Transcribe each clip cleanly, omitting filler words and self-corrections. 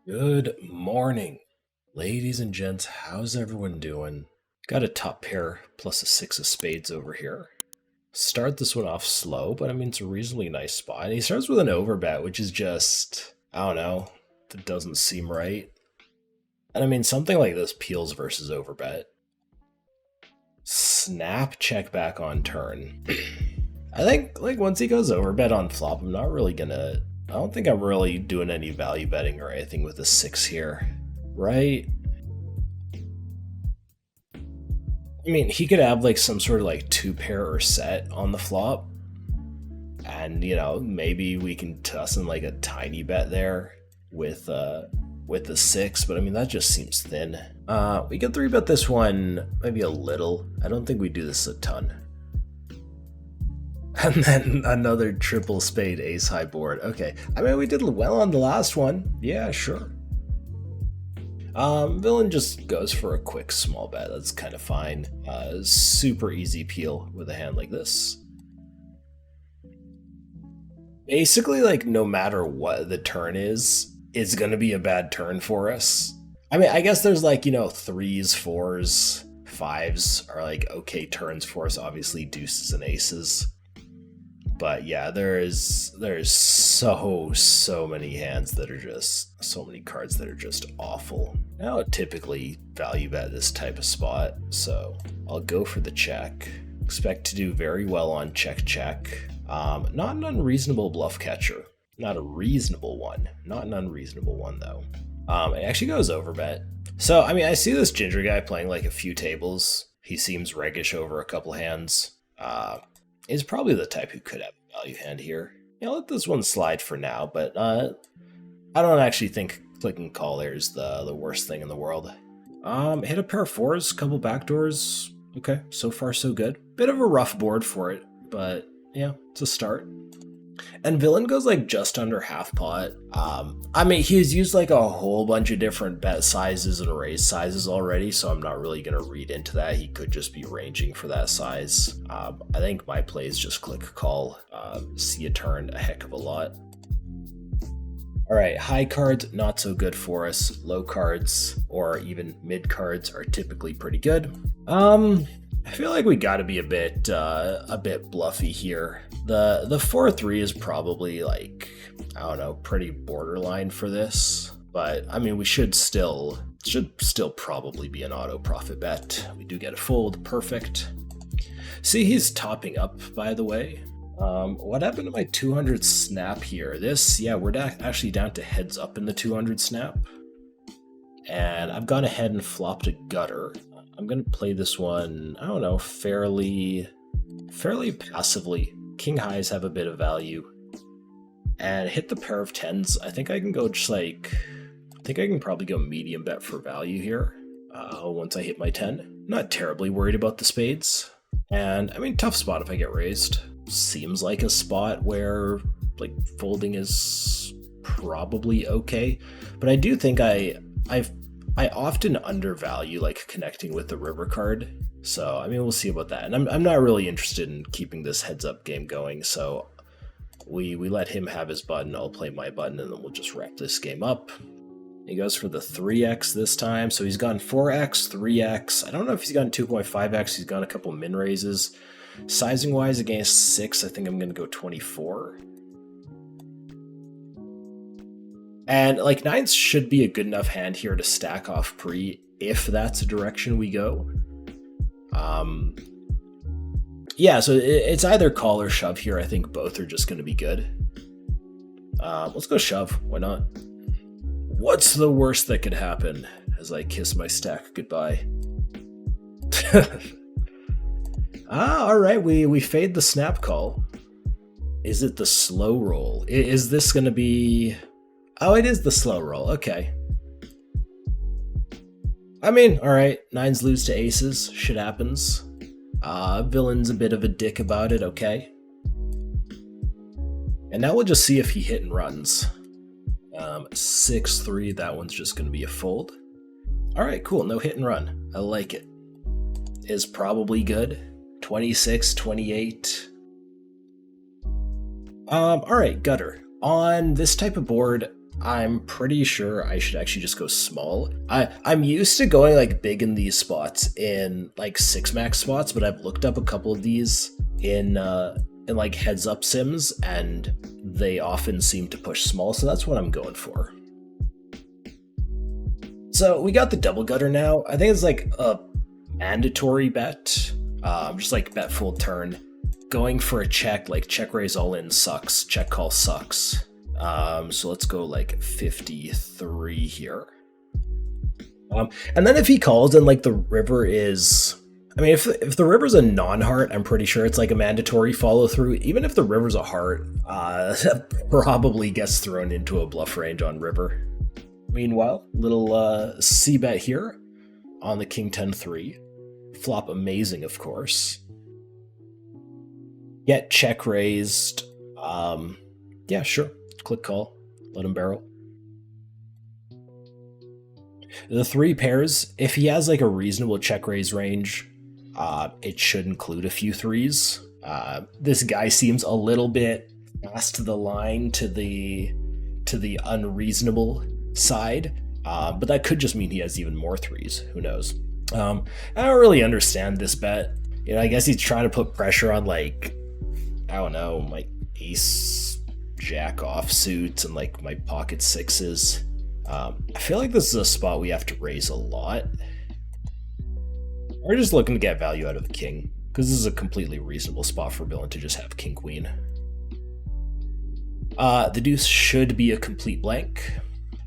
Good morning, ladies and gents. How's everyone doing? Got a top pair plus a six of spades over here. Start this one off slow, but I mean, it's a reasonably nice spot. And he starts with an overbet, which is just, I don't know, that doesn't seem right. And I mean, something like this peels versus overbet. Snap check back on turn. I think, like, once he goes overbet on flop, I'm not really gonna. I don't think I'm really doing any value betting or anything with the six here, right? I mean, he could have like some sort of like two pair or set on the flop, and maybe we can toss in like a tiny bet there with the six. But I mean, that just seems thin. We can three bet this one maybe a little. I don't think we do this a ton. And then another triple spade ace high board. Okay, I mean, we did well on the last one. Yeah, sure. Villain just goes for a quick small bet. That's kind of fine. Super easy peel with a hand like this. Basically, like, no matter what the turn is, it's gonna be a bad turn for us. I mean, I guess there's like, threes, fours, fives are like okay turns for us. Obviously, deuces and aces. But yeah, there's so many hands that are just so many cards that are just awful. I don't typically value bet this type of spot, so I'll go for the check. Expect to do very well on check check. Not an unreasonable bluff catcher. Not a reasonable one. Not an unreasonable one though. It actually goes over bet. So I mean, I see this ginger guy playing like a few tables. He seems reggish over a couple hands. Is probably the type who could have a value hand here. Let this one slide for now, but I don't actually think clicking call there is the worst thing in the world. Hit a pair of fours, couple backdoors. Okay, so far so good. Bit of a rough board for it, but yeah, it's a start. And villain goes like just under half pot. I mean, he's used like a whole bunch of different bet sizes and raise sizes already, so I'm not really going to read into that. He could just be ranging for that size. I think my play is just click call, see a turn a heck of a lot. All right, high cards, not so good for us. Low cards or even mid cards are typically pretty good. I feel like we got to be a bit bluffy here. The 4-3 is probably like, I don't know, pretty borderline for this. But I mean, we should still probably be an auto profit bet. We do get a fold, perfect. See, he's topping up, by the way. What happened to my 200 snap here? We're actually down to heads up in the 200 snap. And I've gone ahead and flopped a gutter. I'm going to play this one, I don't know, fairly passively. King highs have a bit of value. And hit the pair of tens. I think I can go probably go medium bet for value here once I hit my 10. Not terribly worried about the spades. And I mean, tough spot if I get raised. Seems like a spot where like folding is probably okay. But I do think I often undervalue like connecting with the river card. So, I mean, we'll see about that. And I'm not really interested in keeping this heads up game going. So we let him have his button. I'll play my button and then we'll just wrap this game up. He goes for the 3x this time. So he's gone 4x, 3x. I don't know if he's gone 2.5x. He's gone a couple min raises. Sizing wise against 6, I think I'm going to go 24. And like nines should be a good enough hand here to stack off pre if that's a direction we go. Yeah, so it's either call or shove here. I think both are just going to be good. Let's go shove. Why not? What's the worst that could happen as I kiss my stack goodbye? All right, we fade the snap call. Is it the slow roll? Is this going to be... Oh, it is the slow roll. Okay. I mean, all right. Nines lose to aces. Shit happens. Villain's a bit of a dick about it. Okay. And now we'll just see if he hit and runs. 6-3. That one's just going to be a fold. All right, cool. No hit and run. I like it. Is probably good. 26, 28. All right, gutter. On this type of board, I'm pretty sure I should actually just go small. I'm used to going like big in these spots in like 6-max spots, but I've looked up a couple of these in like heads up sims, and they often seem to push small, so that's what I'm going for. So we got the double gutter now. I think it's like a mandatory bet. Just like bet full turn. Going for a check, like check raise all in sucks. Check call sucks. So let's go like 53 here. And then if he calls and like the river is, I mean, if the river's a non-heart, I'm pretty sure it's like a mandatory follow through. Even if the river's a heart, that probably gets thrown into a bluff range on river. Meanwhile, little c-bet here on the king 10-3. Flop amazing, of course. Get check raised. Yeah, sure. Click call. Let him barrel. The 3 pairs, if he has like a reasonable check raise range, it should include a few 3s. This guy seems a little bit fast to the line to the unreasonable side, but that could just mean he has even more 3s. Who knows? I don't really understand this bet. You know, I guess he's trying to put pressure on like, I don't know, my ace jack offsuits and like my pocket 6s. I feel like this is a spot we have to raise a lot. We're just looking to get value out of the king, because this is a completely reasonable spot for villain to just have king queen. The deuce should be a complete blank.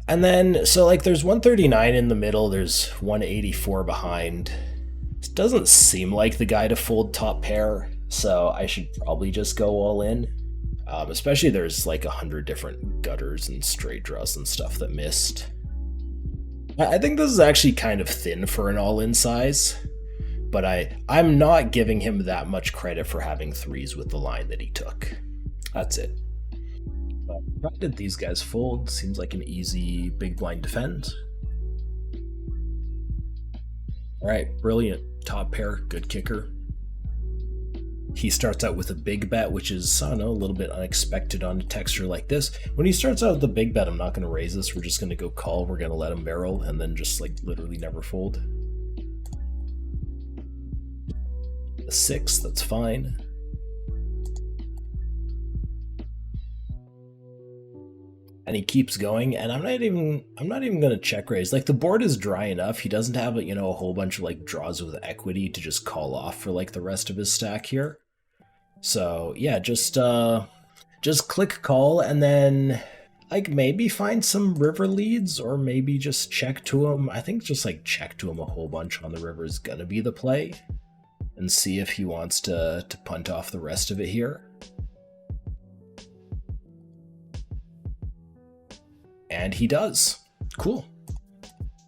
And then, so like there's 139 in the middle, there's 184 behind. It doesn't seem like the guy to fold top pair, so I should probably just go all in. Especially there's like 100 different gutters and straight draws and stuff that missed. I think this is actually kind of thin for an all-in size, but I'm not giving him that much credit for having 3s with the line that he took. That's it. Why did these guys fold? Seems like an easy big blind defend. All right, brilliant. Top pair, good kicker. He starts out with a big bet, which is, I don't know, a little bit unexpected on a texture like this. When he starts out with the big bet, I'm not going to raise this. We're just going to go call. We're going to let him barrel and then just like literally never fold. A 6, that's fine. And he keeps going, and I'm not even going to check raise. Like the board is dry enough. He doesn't have, you know, a whole bunch of like draws with equity to just call off for like the rest of his stack here. So yeah, just click call and then like maybe find some river leads, or maybe just check to him. I think just like check to him a whole bunch on the river is gonna be the play, and see if he wants to punt off the rest of it here. And he does. Cool.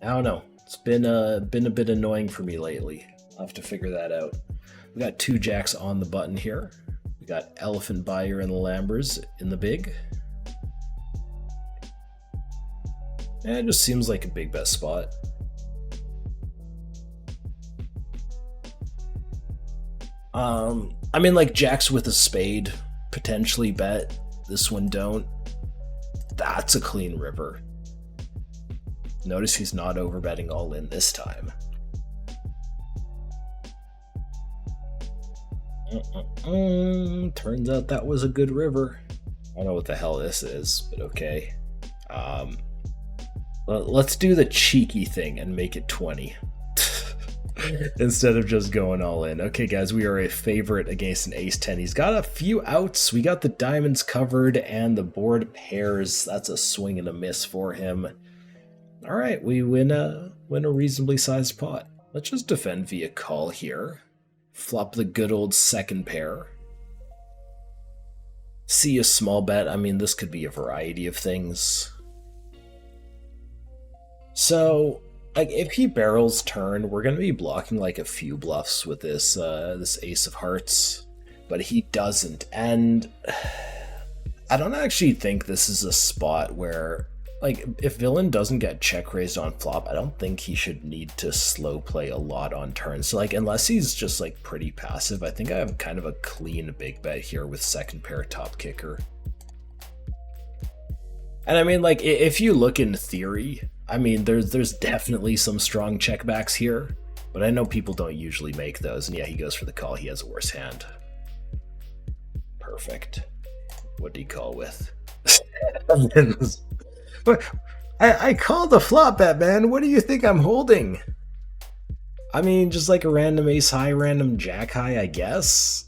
I don't know. It's been a bit annoying for me lately. I'll have to figure that out. We got 2 jacks on the button here. We got Elephant Buyer and the Lambers in the big. And it just seems like a big bet spot. I mean, like jacks with a spade, potentially bet. This one don't. That's a clean river. Notice he's not overbetting all in this time. Turns out that was a good river. I don't know what the hell this is, but okay. Let's do the cheeky thing and make it 20. Instead of just going all in. Okay, guys, we are a favorite against an ace-10. He's got a few outs. We got the diamonds covered and the board pairs. That's a swing and a miss for him. All right, we win a reasonably sized pot. Let's just defend via call here. Flop the good old second pair. See a small bet. I mean, this could be a variety of things. So, like, if he barrels turn, we're going to be blocking like a few bluffs with this this ace of hearts, but he doesn't. And I don't actually think this is a spot where, like, if villain doesn't get check raised on flop, I don't think he should need to slow play a lot on turn. So, like, unless he's just like pretty passive, I think I have kind of a clean big bet here with second pair top kicker. And I mean, like, if you look in theory, I mean, there's definitely some strong checkbacks here, but I know people don't usually make those. And yeah, he goes for the call. He has a worse hand. Perfect. What do you call with? I called the flop bet, man. What do you think I'm holding? I mean, just like a random ace high, random jack high, I guess.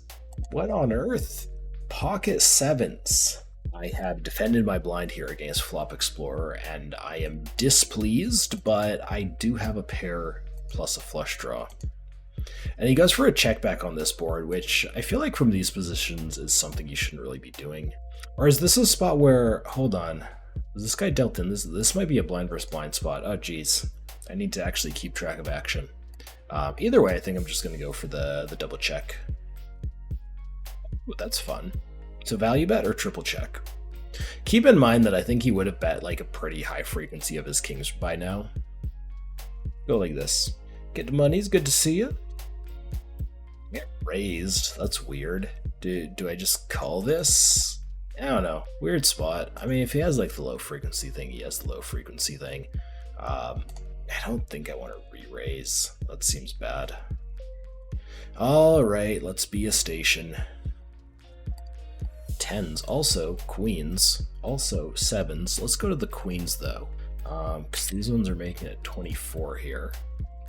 What on earth? Pocket sevens. I have defended my blind here against Flop Explorer, and I am displeased, but I do have a pair plus a flush draw. And he goes for a check back on this board, which I feel like from these positions is something you shouldn't really be doing. Or is this a spot where, hold on, is this guy dealt in? This might be a blind versus blind spot. Oh geez, I need to actually keep track of action. Either way, I think I'm just going to go for the double check. Ooh, that's fun. So value bet or triple check? Keep in mind that I think he would have bet like a pretty high frequency of his kings by now. Go like this. Get the monies, good to see you. Get raised, that's weird. Do I just call this? I don't know, weird spot. I mean, if he has like the low frequency thing, he has the low frequency thing. I don't think I want to re-raise. That seems bad. Alright, let's be a station. Tens, also queens, also sevens. Let's go to the queens though, because these ones are making it 24 here.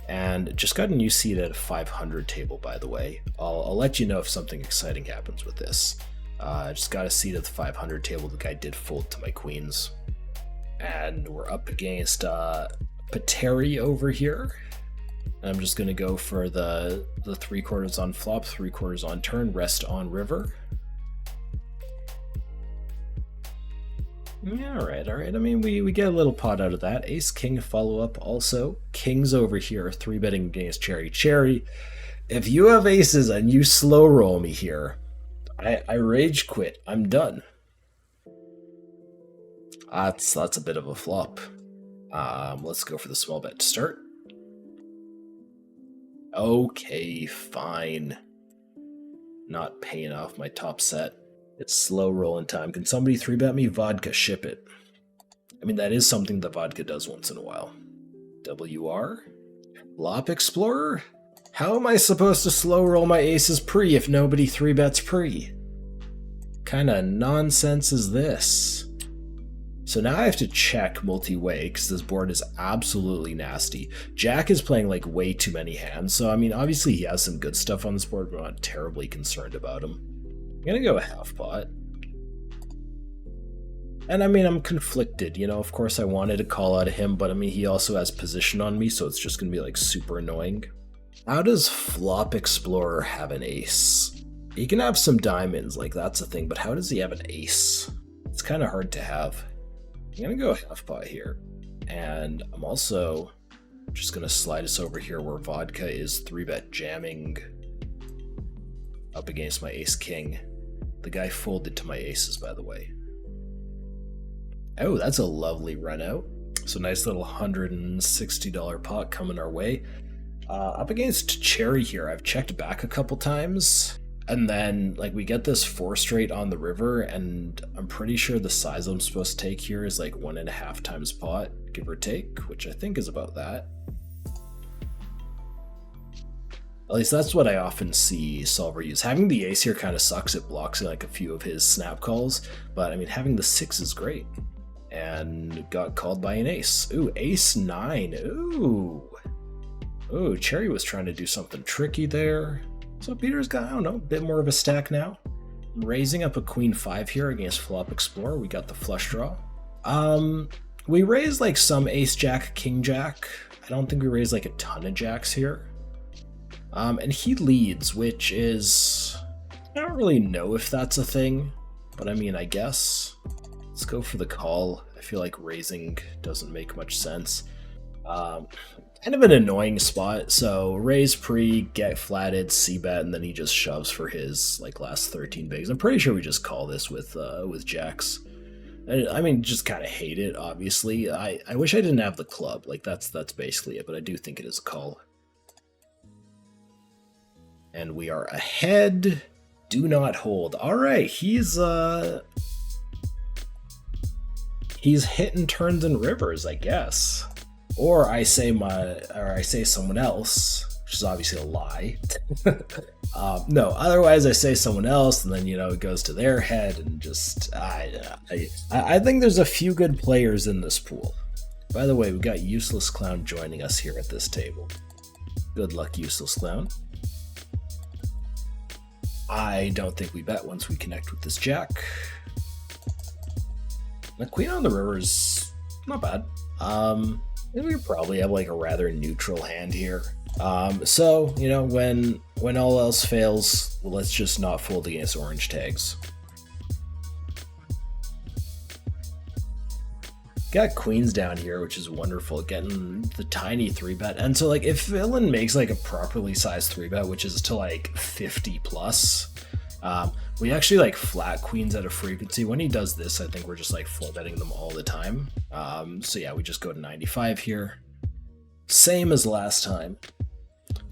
And just got a new seat at a 500 table, by the way. I'll let you know if something exciting happens with this. Just got a seat at the 500 table. The guy did fold to my queens. And we're up against Pateri over here. And I'm just going to go for the 3/4 on flop, 3/4 on turn, rest on river. Yeah, alright. I mean, we get a little pot out of that. Ace King follow up also. Kings over here, 3-betting against Cherry. Cherry, if you have aces and you slow roll me here, I rage quit. I'm done. That's a bit of a flop. Let's go for the small bet to start. Okay, fine. Not paying off my top set. It's slow rolling time. Can somebody 3-bet me? Vodka, ship it. I mean, that is something that vodka does once in a while. WR? Flop Explorer? How am I supposed to slow roll my aces pre if nobody 3-bets pre? Kinda nonsense is this? So now I have to check multi-way because this board is absolutely nasty. Jack is playing like way too many hands, so I mean, obviously he has some good stuff on this board, but I'm not terribly concerned about him. I'm gonna go half pot. And I mean, I'm conflicted, you know, of course I wanted to call out of him, but I mean, he also has position on me, so it's just gonna be like super annoying. How does Flop Explorer have an ace? He can have some diamonds, like that's a thing, but how does he have an ace? It's kind of hard to have. I'm gonna go half pot here. And I'm also just gonna slide us over here where Vodka is 3-bet jamming up against my ace king. The guy folded to my aces, by the way. Oh, that's a lovely run out. So nice little $160 pot coming our way. Up against Cherry here, I've checked back a couple times. And then, like, we get this 4 straight on the river, and I'm pretty sure the size I'm supposed to take here is like 1.5 times pot, give or take, which I think is about that. At least that's what I often see Solver use. Having the ace here kind of sucks. It blocks like a few of his snap calls, but I mean, having the 6 is great. And got called by an ace. Ooh, ace 9. Ooh. Ooh, Cherry was trying to do something tricky there. So Peter's got, I don't know, a bit more of a stack now. Raising up a queen 5 here against Flop Explorer. We got the flush draw. We raised like some ace jack, king jack. I don't think we raised like a ton of jacks here. And he leads, which is, I don't really know if that's a thing, but I mean, I guess. Let's go for the call. I feel like raising doesn't make much sense. Kind of an annoying spot. So raise pre, get flatted, c-bet, and then he just shoves for his like last 13 bigs. I'm pretty sure we just call this with jacks. I mean, just kind of hate it. Obviously, I wish I didn't have the club. Like that's basically it. But I do think it is a call. And we are ahead. Do not hold. All right, he's He's hitting turns and rivers, I guess. Or I say someone else, which is obviously a lie. No, otherwise I say someone else, and then it goes to their head, and just I think there's a few good players in this pool. By the way, we got Useless Clown joining us here at this table. Good luck, Useless Clown. I don't think we bet once we connect with this jack. The queen on the river is not bad. We probably have like a rather neutral hand here. So when all else fails, let's just not fold against orange tags. Got queens down here, which is wonderful, getting the tiny 3-bet. And so like if villain makes like a properly sized 3-bet, which is to like 50 plus, we actually like flat queens at a frequency. When he does this, I think we're just like 4-betting them all the time. So yeah, we just go to 95 here. Same as last time.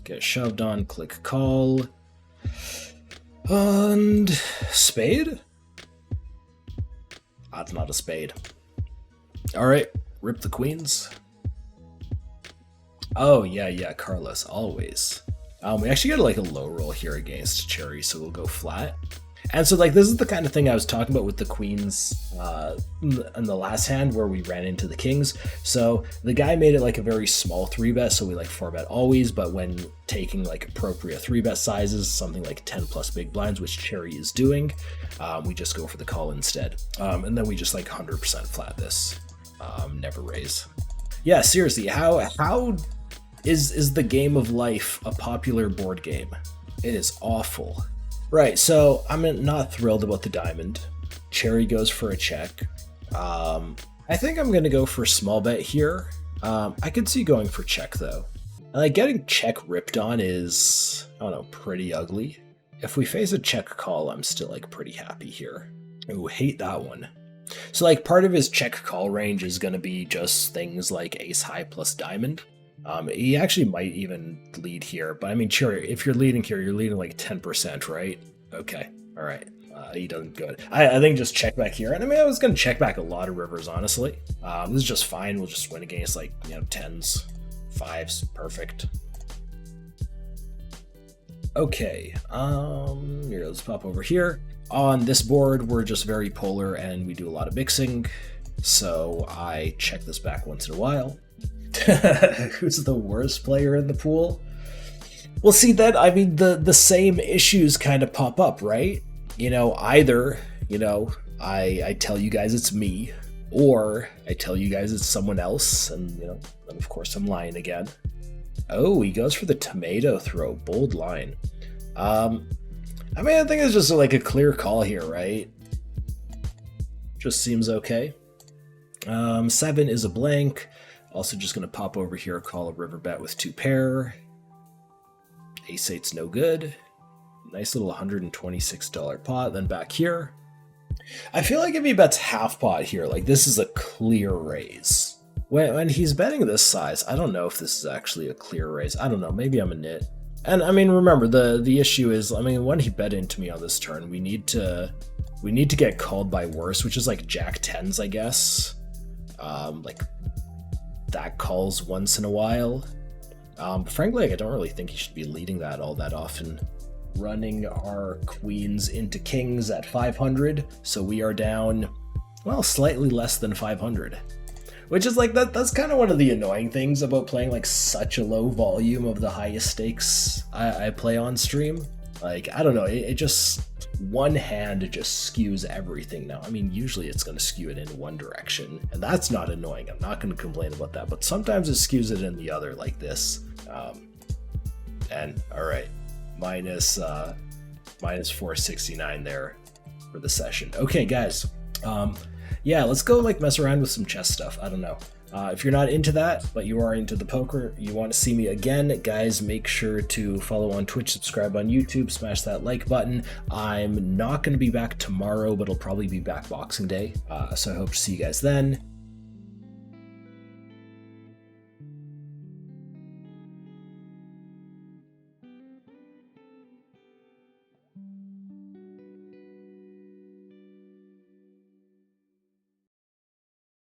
Get shoved on, click call. And spade? That's not a spade. Alright, rip the queens. Oh, yeah, Carlos, always. We actually got like a low roll here against Cherry, so we'll go flat. And so like this is the kind of thing I was talking about with the queens in the last hand where we ran into the kings. So the guy made it like a very small 3-bet, so we like 4-bet always, but when taking like appropriate 3-bet sizes, something like 10 plus big blinds, which Cherry is doing, we just go for the call instead. And then we just like 100% flat this. Never raise. Yeah, seriously, how is the game of life a popular board game? It is awful. Right, so I'm not thrilled about the diamond. Cherry goes for a check. I think I'm going to go for small bet here. I could see going for check, though. And like getting check ripped on is, I don't know, pretty ugly. If we face a check call, I'm still like pretty happy here. Ooh, hate that one. So like part of his check call range is going to be just things like ace high plus diamond. He actually might even lead here, but I mean, sure, if you're leading here, you're leading like 10%, right? Okay, all right. He doesn't go. I think just check back here. And I mean, I was going to check back a lot of rivers, honestly. This is just fine. We'll just win against like, 10s, 5s, perfect. Okay, here, let's pop over here. On this board, we're just very polar and we do a lot of mixing. So I check this back once in a while. Who's the worst player in the pool? Well, see that, I mean, the same issues kind of pop up, right? Either, I tell you guys it's me, or I tell you guys it's someone else, and, then of course I'm lying again. Oh, he goes for the tomato throw, bold line. I mean, I think it's just like a clear call here, right? Just seems okay. 7 is a blank. Also just going to pop over here, call a river bet with 2 pair. Ace 8's no good. Nice little $126 pot. Then back here. I feel like if he bets half pot here, like this is a clear raise. When he's betting this size, I don't know if this is actually a clear raise. I don't know. Maybe I'm a nit. And I mean, remember, the issue is, I mean, when he bet into me on this turn, we need to get called by worse, which is like Jack 10s, I guess. Like that calls once in a while. Frankly, like, I don't really think he should be leading that all that often. Running our queens into kings at 500, so we are down, well, slightly less than 500. Which is like, that's kind of one of the annoying things about playing like such a low volume of the highest stakes I play on stream. Like, I don't know, it just, one hand, it just skews everything now. I mean, usually it's going to skew it in one direction, and that's not annoying. I'm not going to complain about that, but sometimes it skews it in the other, like this. And, all right, minus 469 there for the session. Okay, guys. Yeah, let's go like mess around with some chess stuff. I don't know. If you're not into that, but you are into the poker, you want to see me again, guys, make sure to follow on Twitch, subscribe on YouTube, smash that like button. I'm not going to be back tomorrow, but I'll probably be back Boxing Day. So I hope to see you guys then.